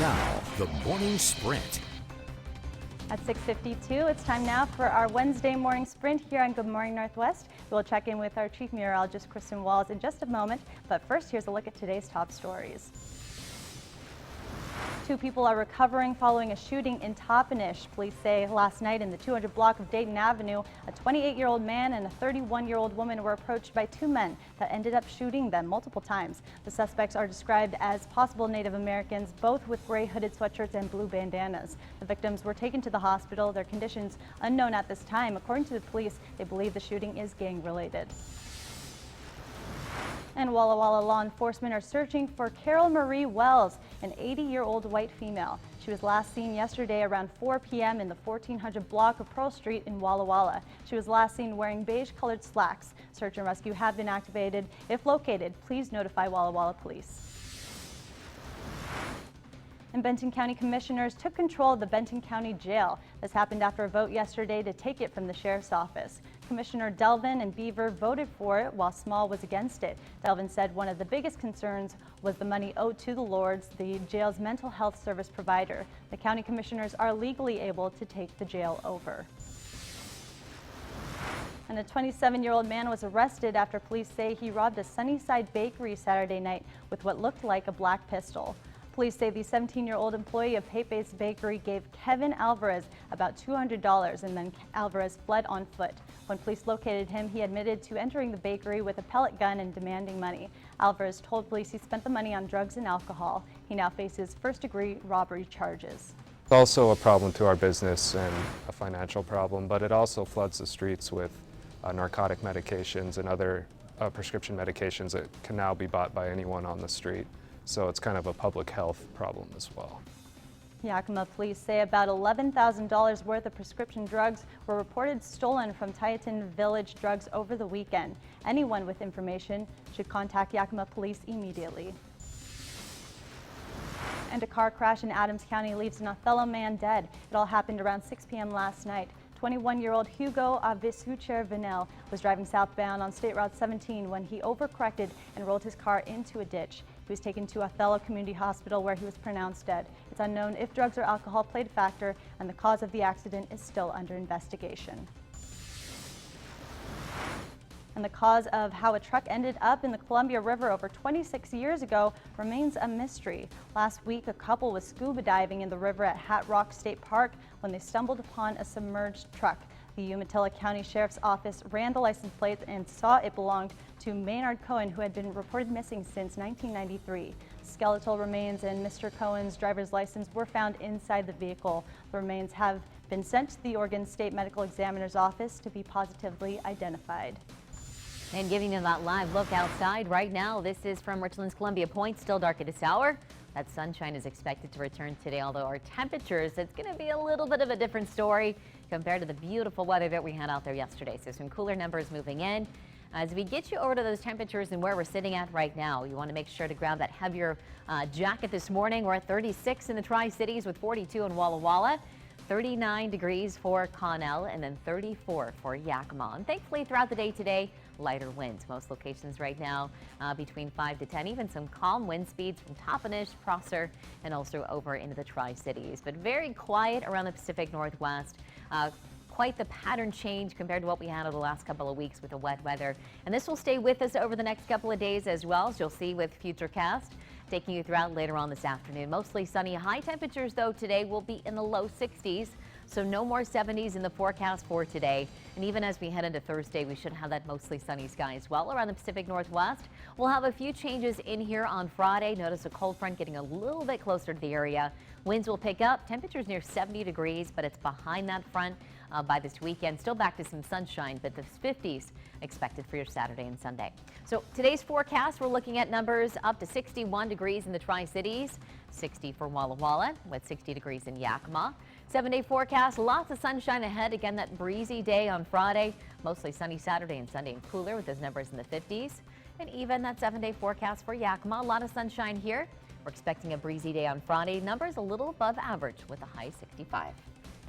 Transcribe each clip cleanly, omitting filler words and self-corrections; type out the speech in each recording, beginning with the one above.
Now, the morning sprint. At 6:52, it's time now for our Wednesday morning sprint here on Good Morning Northwest. We'll check in with our chief meteorologist, Kristen Walls, in just a moment. But first, here's a look at today's top stories. 2 people are recovering following a shooting in Toppenish. Police say last night in the 200 block of Dayton Avenue, a 28-year-old man and a 31-year-old woman were approached by 2 men that ended up shooting them multiple times. The suspects are described as possible Native Americans, both with gray hooded sweatshirts and blue bandanas. The victims were taken to the hospital, their conditions unknown at this time. According to the police, they believe the shooting is gang-related. And Walla Walla law enforcement are searching for Carol Marie Wells, an 80-year-old white female. She was last seen yesterday around 4 p.m. in the 1400 block of Pearl Street in Walla Walla. She was last seen wearing beige-colored slacks. Search and rescue have been activated. If located, please notify Walla Walla Police. And Benton County Commissioners took control of the Benton County Jail. This happened after a vote yesterday to take it from the Sheriff's Office. Commissioner Delvin and Beaver voted for it, while Small was against it. Delvin said one of the biggest concerns was the money owed to the Lords, the jail's mental health service provider. The county commissioners are legally able to take the jail over. And a 27-year-old man was arrested after police say he robbed a Sunnyside bakery Saturday night with what looked like a black pistol. Police say the 17-year-old employee of Pepe's Bakery gave Kevin Alvarez about $200, and then Alvarez fled on foot. When police located him, he admitted to entering the bakery with a pellet gun and demanding money. Alvarez told police he spent the money on drugs and alcohol. He now faces first-degree robbery charges. It's also a problem to our business and a financial problem, but it also floods the streets with narcotic medications and other prescription medications that can now be bought by anyone on the street. So it's kind of a public health problem as well. Yakima police say about $11,000 worth of prescription drugs were reported stolen from Tieton Village Drugs over the weekend. Anyone with information should contact Yakima police immediately. And a car crash in Adams County leaves an Othello man dead. It all happened around 6 p.m. last night. 21-year-old Hugo Avisucher Vinel was driving southbound on State Route 17 when he overcorrected and rolled his car into a ditch. He was taken to Othello Community Hospital where he was pronounced dead. It's unknown if drugs or alcohol played a factor, and the cause of the accident is still under investigation. And the cause of how a truck ended up in the Columbia River over 26 years ago remains a mystery. Last week, a couple was scuba diving in the river at Hat Rock State Park when they stumbled upon a submerged truck. The Umatilla County Sheriff's Office ran the license plates and saw it belonged to Maynard Cohen, who had been reported missing since 1993. Skeletal remains and Mr. Cohen's driver's license were found inside the vehicle. The remains have been sent to the Oregon State Medical Examiner's Office to be positively identified. And giving you that live look outside right now, this is from Richland's Columbia Point, still dark at this hour. That sunshine is expected to return today, although our temperatures, it's going to be a little bit of a different story compared to the beautiful weather that we had out there yesterday. So some cooler numbers moving in. As we get you over to those temperatures and where we're sitting at right now, you want to make sure to grab that heavier jacket this morning. We're at 36 in the Tri-Cities with 42 in Walla Walla. 39 degrees for Connell, and then 34 for Yakima. And thankfully throughout the day today, lighter winds. Most locations right now between 5 to 10, even some calm wind speeds from Toppenish, Prosser, and also over into the Tri-Cities. But very quiet around the Pacific Northwest. Quite the pattern change compared to what we had over the last couple of weeks with the wet weather. And this will stay with us over the next couple of days as well, as you'll see with Futurecast. Taking you throughout later on this afternoon. Mostly sunny. High temperatures, though, today will be in the low 60s, so no more 70s in the forecast for today. And even as we head into Thursday, we should have that mostly sunny sky as well around the Pacific Northwest. We'll have a few changes in here on Friday. Notice a cold front getting a little bit closer to the area. Winds will pick up. Temperatures near 70 degrees, but it's behind that front by this weekend. Still back to some sunshine, but the 50s expected for your Saturday and Sunday. So today's forecast, we're looking at numbers up to 61 degrees in the Tri-Cities, 60 for Walla Walla, with 60 degrees in Yakima. 7-day forecast, lots of sunshine ahead. Again, that breezy day on Friday, mostly sunny Saturday and Sunday and cooler with those numbers in the 50s. And even that 7-day forecast for Yakima, a lot of sunshine here. We're expecting a breezy day on Friday. Numbers a little above average with a high 65.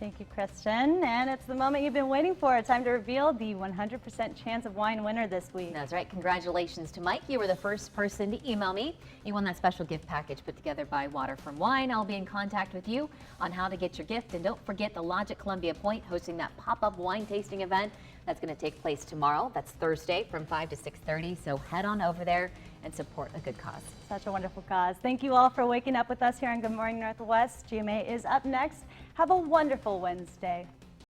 Thank you, Kristen. And it's the moment you've been waiting for. Time to reveal the 100% chance of wine winner this week. That's right. Congratulations to Mike. You were the first person to email me. You won that special gift package put together by Water from Wine. I'll be in contact with you on how to get your gift. And don't forget the Lodge at Columbia Point hosting that pop-up wine tasting event. That's going to take place tomorrow. That's Thursday from 5 to 6:30. So head on over there and support a good cause. Such a wonderful cause. Thank you all for waking up with us here on Good Morning Northwest. GMA is up next. Have a wonderful Wednesday.